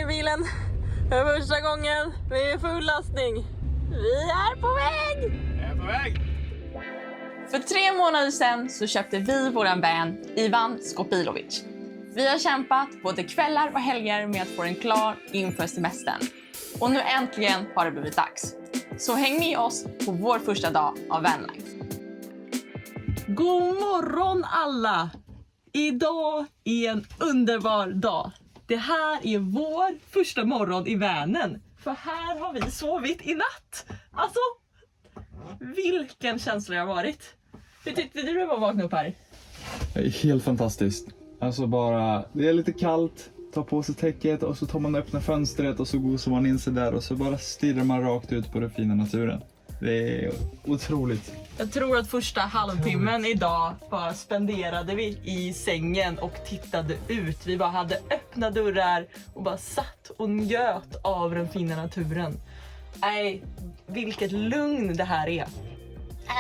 i bilen för första gången med full lastning. Vi är på väg! Jag är på väg! För 3 månader sedan så köpte vi våran van Ivan Skopilovic. Vi har kämpat både kvällar och helger med att få den klar inför semestern. Och nu äntligen har det blivit dags. Så häng med oss på vår första dag av vanlife. God morgon alla! Idag är en underbar dag. Det här är vår första morgon i vanen. För här har vi sovit i natt. Alltså, vilken känsla det har varit. Hur tyckte du det var att vakna upp här? Det är helt fantastiskt. Alltså bara, det är lite kallt, ta på sig täcket och så tar man öppna fönstret och så gosar man in sig där och så bara stirrar man rakt ut på den fina naturen. Det är otroligt. Jag tror att första halvtimmen idag bara spenderade vi i sängen och tittade ut. Vi bara hade öppna dörrar och bara satt och njöt av den fina naturen. Nej, vilket lugn det här är.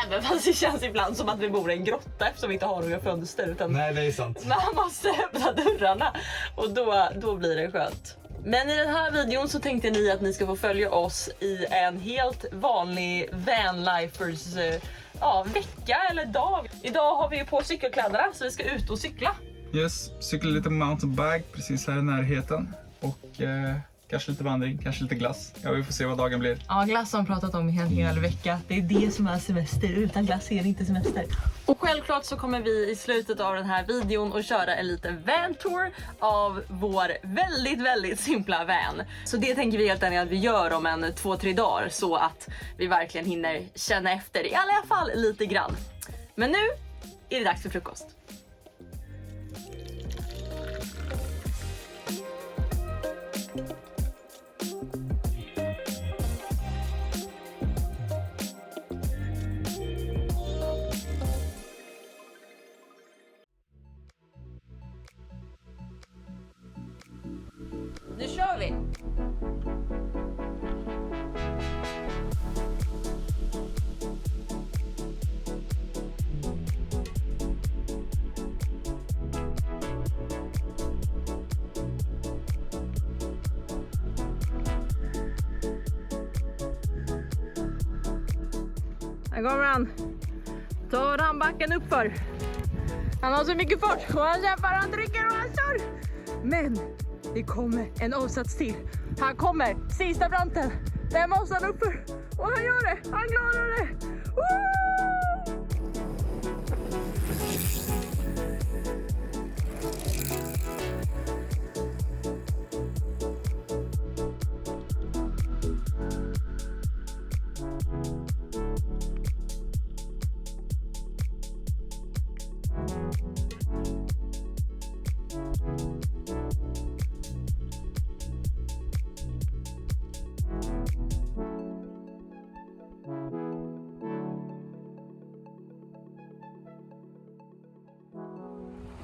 Även fast det känns ibland som att vi bor i en grotta eftersom vi inte har några fönster. Utan Nej, det är sant. man måste öppna dörrarna och då blir det skönt. Men i den här videon så tänkte ni att ni ska få följa oss i en helt vanlig vanlifers vecka eller dag. Idag har vi ju på cykelkläderna så vi ska ut och cykla. Yes, cykla lite mountainbike precis här i närheten. Och kanske lite vandring, kanske lite glass. Ja, vi får se vad dagen blir. Ja, glass har vi pratat om i en hel vecka. Det är det som är semester. Utan glass är det inte semester. Och självklart så kommer vi i slutet av den här videon att köra en liten van-tour av vår väldigt, väldigt simpla van. Så det tänker vi helt enkelt att vi gör om 2-3 dagar så att vi verkligen hinner känna efter i alla fall lite grann. Men nu är det dags för frukost. Nu kör vi! Här kommer han. Tar han backen uppför. Han har så mycket fart och han kämpar, han trycker och han kör. Men det kommer en avsats till. Han kommer, sista branten. Där måste han uppför. Och han gör det, han klarar det. Woo!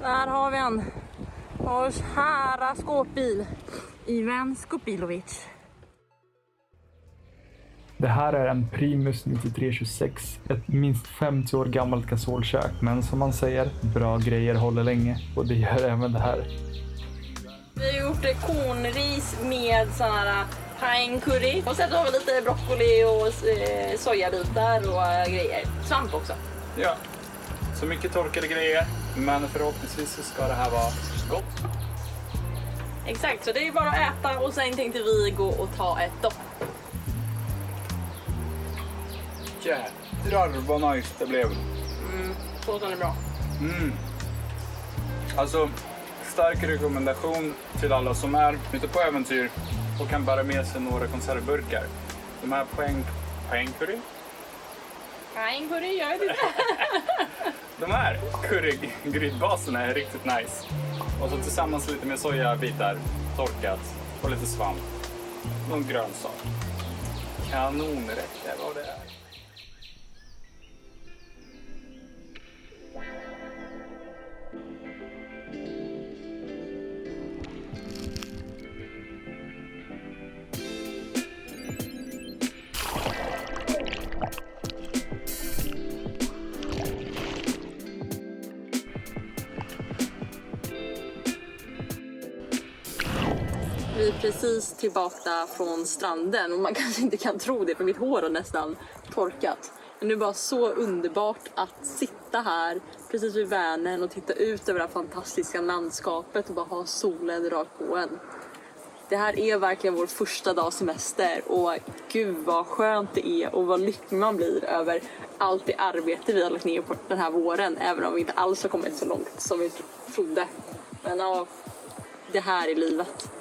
Där har vi han. Vår kära skåpbil. Ivan Skopilovic. Det här är en Primus 9326, ett minst 50 år gammalt gasolkök, men som man säger, bra grejer håller länge och det gör även det här. Vi har gjort kornris med sån här pine curry och sen har vi lite broccoli och sojabitar och grejer. Svamp också. Ja, så mycket torkade grejer, men förhoppningsvis så ska det här vara gott. Exakt, så det är bara att äta och sen tänkte vi gå och ta ett dopp. Jädrar vad nice det blev. Såsen är bra. Alltså, stark rekommendation till alla som är ute på äventyr och kan bära med sig några konservburkar. De här pine curry? Pine curry, jag vet inte. De här currygrytbaserna är riktigt nice. Och så tillsammans lite med sojabitar, torkat och lite svamp. Någon grönsak. Kanonrätt är vad det är. Vi är precis tillbaka från stranden och man kanske inte kan tro det för mitt hår har nästan torkat. Men det är bara så underbart att sitta här precis vid Vänern och titta ut över det här fantastiska landskapet och bara ha solen rakt på en. Det här är verkligen vår första dag semester och gud vad skönt det är och vad lycklig man blir över allt det arbete vi har lagt ner på den här våren, även om vi inte alls har kommit så långt som vi trodde. Men ja, det här är livet.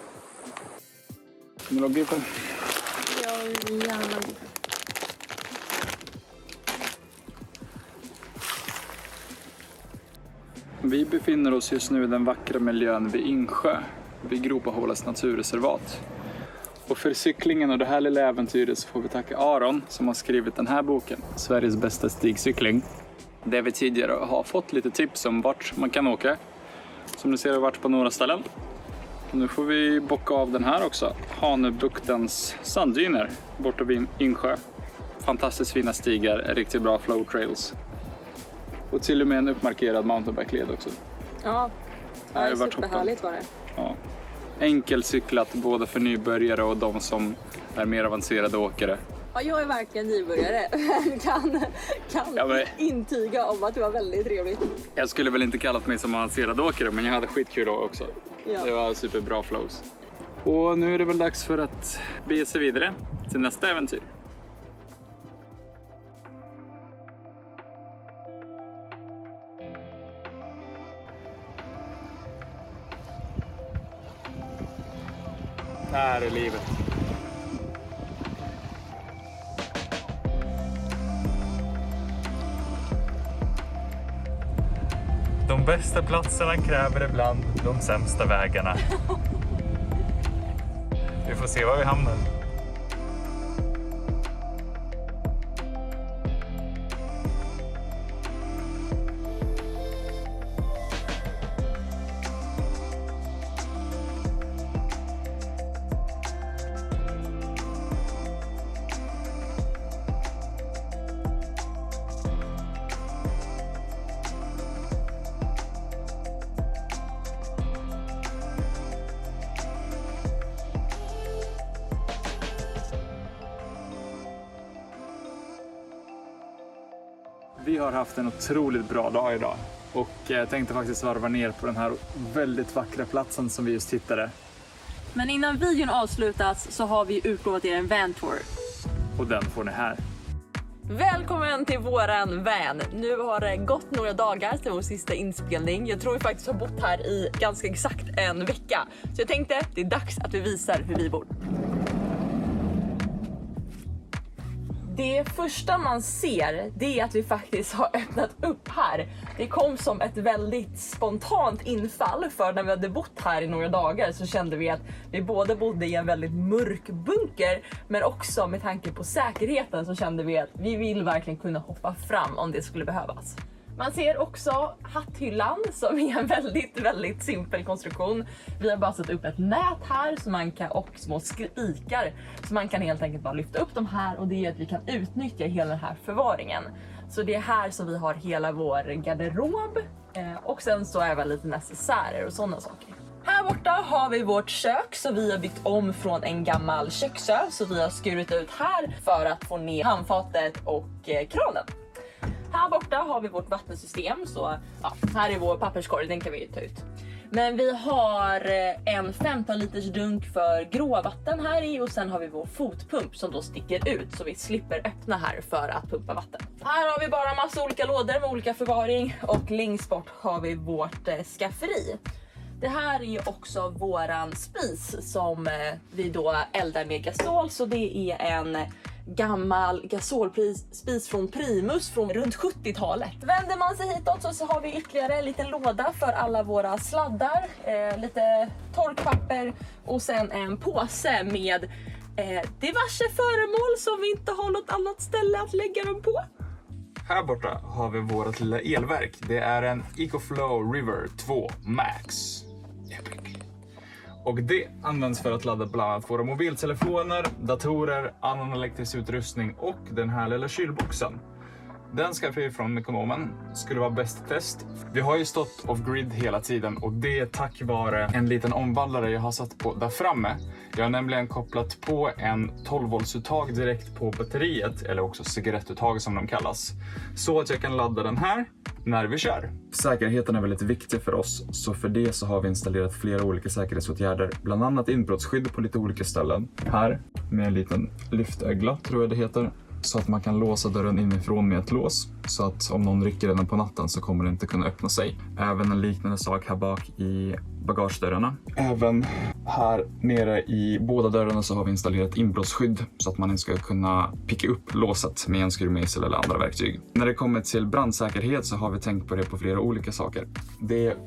Kommer du gå? Jag vill gärna. Vi befinner oss just nu i den vackra miljön vid Insjö, vid Gropahålas naturreservat. Och för cyklingen och det här lilla äventyret så får vi tacka Aron som har skrivit den här boken, Sveriges bästa stigcykling. Där vi tidigare har fått lite tips om vart man kan åka. Som ni ser har vi varit på några ställen. Och nu får vi bocka av den här också, Hanöbuktens sanddyner borta vid Insjö. Fantastiskt fina stigar, riktigt bra flow trails. Och till och med en uppmarkerad mountainbike-led också. Ja, det är superhärligt var det. Ja. Enkelcyklat både för nybörjare och de som är mer avancerade åkare. Ja, jag är verkligen nybörjare. kan intyga om att det var väldigt trevligt. Jag skulle väl inte kallat mig som avancerad åkare, men jag hade skitkul då också. Ja. Det var superbra flows. Och nu är det väl dags för att bege sig vidare till nästa äventyr. Det här är livet. De bästa platserna kräver ibland de sämsta vägarna. Vi får se var vi hamnar. Vi har haft en otroligt bra dag idag och jag tänkte faktiskt varva ner på den här väldigt vackra platsen som vi just tittade. Men innan videon avslutas så har vi utlovat er en van tour. Och den får ni här. Välkommen till våran van. Nu har det gått några dagar sedan vår sista inspelning. Jag tror vi faktiskt har bott här i ganska exakt en vecka. Så jag tänkte det är dags att vi visar hur vi bor. Det första man ser det är att vi faktiskt har öppnat upp här. Det kom som ett väldigt spontant infall, för när vi hade bott här i några dagar så kände vi att vi både bodde i en väldigt mörk bunker, men också med tanke på säkerheten så kände vi att vi vill verkligen kunna hoppa fram om det skulle behövas. Man ser också hatthyllan som är en väldigt simpel konstruktion. Vi har bara satt upp ett nät här så man kan, och små spikar så man kan helt enkelt bara lyfta upp de här, och det är att vi kan utnyttja hela den här förvaringen. Så det är här som vi har hela vår garderob och sen så även lite necessärer och sådana saker. Här borta har vi vårt kök, så vi har byggt om från en gammal köksö, så vi har skurit ut här för att få ner handfatet och kranen. Här borta har vi vårt vattensystem, så ja, här är vår papperskorg, den kan vi ta ut. Men vi har en 15 liters dunk för gråvatten här i, och sen har vi vår fotpump som då sticker ut så vi slipper öppna här för att pumpa vatten. Här har vi bara massa olika lådor med olika förvaring, och längst bort har vi vårt skafferi. Det här är också våran spis som vi då eldar med gasol, så det är en gammal gasolspis från Primus från runt 70-talet. Vänder man sig hitåt så har vi ytterligare en liten låda för alla våra sladdar, lite torkpapper och sen en påse med diverse föremål som vi inte har något annat ställe att lägga dem på. Här borta har vi vårt lilla elverk. Det är en EcoFlow River 2 Max. Epic. Och det används för att ladda bland annat våra mobiltelefoner, datorer, annan elektrisk utrustning och den här lilla kylboxen. Den skaffade vi från Mekonomen. Skulle vara bäst test. Vi har ju stått off-grid hela tiden och det är tack vare en liten omvandlare jag har satt på där framme. Jag har nämligen kopplat på en 12-voltsuttag direkt på batteriet, eller också cigarettuttag som de kallas. Så att jag kan ladda den här när vi kör. Säkerheten är väldigt viktig för oss, så för det så har vi installerat flera olika säkerhetsåtgärder. Bland annat inbrottsskydd på lite olika ställen. Här med en liten lyftögla tror jag det heter. Så att man kan låsa dörren inifrån med ett lås. Så att om någon rycker den på natten så kommer den inte kunna öppna sig. Även en liknande sak här bak i bagagedörrarna. Även här nere i båda dörrarna så har vi installerat inbrottsskydd. Så att man inte ska kunna picka upp låset med en skruvmejsel eller andra verktyg. När det kommer till brandsäkerhet så har vi tänkt på det på flera olika saker.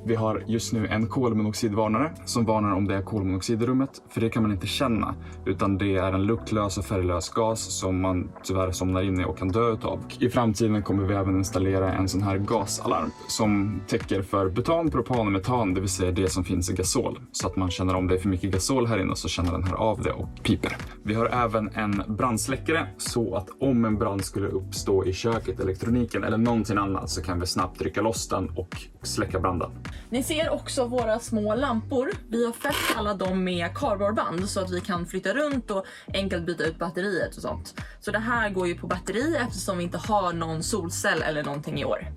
Vi har just nu en kolmonoxidvarnare som varnar om det är kolmonoxid i rummet. För det kan man inte känna. Utan det är en luktlös och färglös gas som man tyvärr somnar in i och kan dö utav. I framtiden kommer vi även installera en sån här gasalarm som täcker för butan, propan och metan, det vill säga det som finns i gasol. Så att man känner om det är för mycket gasol här inne så känner den här av det och piper. Vi har även en brandsläckare så att om en brand skulle uppstå i köket, elektroniken eller någonting annat så kan vi snabbt trycka loss den och släcka branden. Ni ser också våra små lampor. Vi har fäst alla dem med kardborreband så att vi kan flytta runt och enkelt byta ut batteriet och sånt. Så det här går ju på batteri eftersom vi inte har någon solcell eller någonting i år.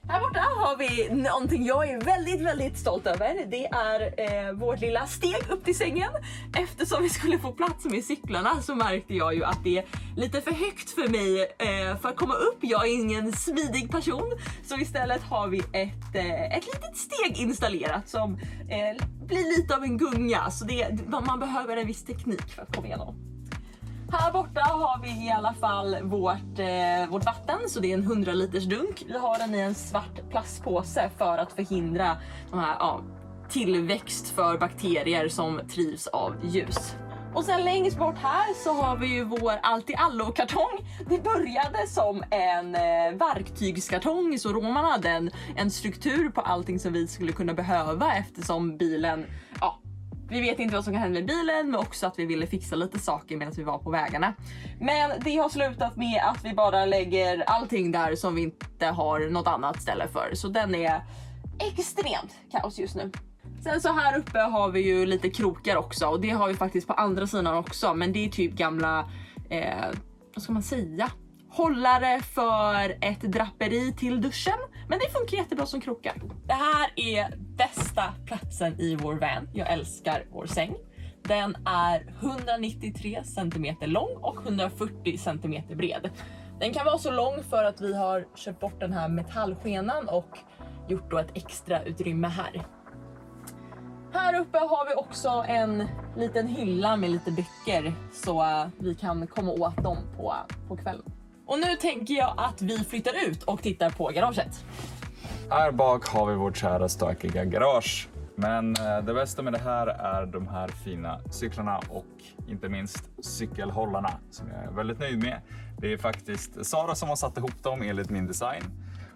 Här borta har vi någonting jag är väldigt, väldigt stolt över. Det är vårt lilla steg upp till sängen. Eftersom vi skulle få plats med cyklarna så märkte jag ju att det är lite för högt för mig för att komma upp. Jag är ingen smidig person. Så istället har vi ett litet steg installerat som blir lite av en gunga. Så man behöver en viss teknik för att komma igenom. Här borta har vi i alla fall vårt vatten, så det är en 100 liters dunk. Vi har den i en svart plastpåse för att förhindra de här, tillväxt för bakterier som trivs av ljus. Och sen längst bort här så har vi ju vår allt-i-allo-kartong. Det började som en verktygskartong, så Roman hade en struktur på allting som vi skulle kunna behöva eftersom bilen, vi vet inte vad som kan hända med bilen, men också att vi ville fixa lite saker medan vi var på vägarna. Men det har slutat med att vi bara lägger allting där som vi inte har något annat ställe för. Så den är extremt kaos just nu. Sen så här uppe har vi ju lite krokar också, och det har vi faktiskt på andra sidan också. Men det är typ gamla, vad ska man säga? Hållare för ett draperi till duschen. Men det funkar jättebra som krokar. Det här är bästa platsen i vår van. Jag älskar vår säng. Den är 193 cm lång och 140 cm bred. Den kan vara så lång för att vi har köpt bort den här metallskenan och gjort då ett extra utrymme här. Här uppe har vi också en liten hylla med lite böcker så vi kan komma åt dem på kvällen. Och nu tänker jag att vi flyttar ut och tittar på garaget. Här bak har vi vårt kära stökiga garage. Men det bästa med det här är de här fina cyklarna och inte minst cykelhållarna som jag är väldigt nöjd med. Det är faktiskt Sara som har satt ihop dem enligt min design.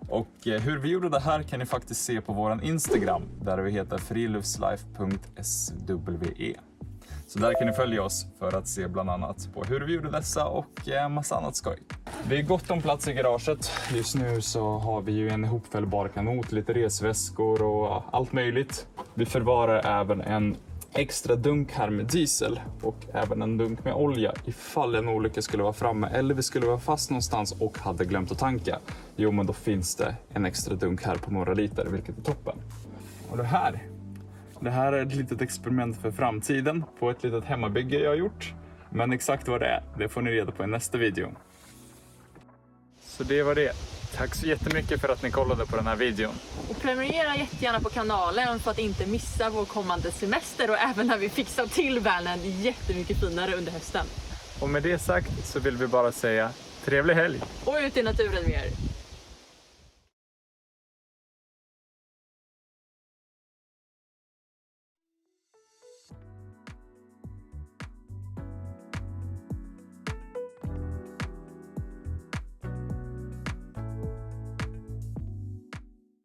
Och hur vi gjorde det här kan ni faktiskt se på våran Instagram där vi heter friluftslife.swe. Så där kan ni följa oss för att se bland annat på hur vi gjorde dessa och massa annat skoj. Vi är gott om plats i garaget. Just nu så har vi ju en ihopfällbar kanot, lite resväskor och allt möjligt. Vi förvarar även en extra dunk här med diesel och även en dunk med olja ifall en olycka skulle vara framme eller vi skulle vara fast någonstans och hade glömt att tanka. Jo, men då finns det en extra dunk här på några liter, vilket är toppen. Och det här är ett litet experiment för framtiden på ett litet hemmabygge jag har gjort. Men exakt vad det får ni reda på i nästa video. Så det var det. Tack så jättemycket för att ni kollade på den här videon. Och prenumerera jättegärna på kanalen för att inte missa vår kommande semester och även när vi fixar till vanen jättemycket finare under hösten. Och med det sagt så vill vi bara säga trevlig helg. Och ut i naturen med er.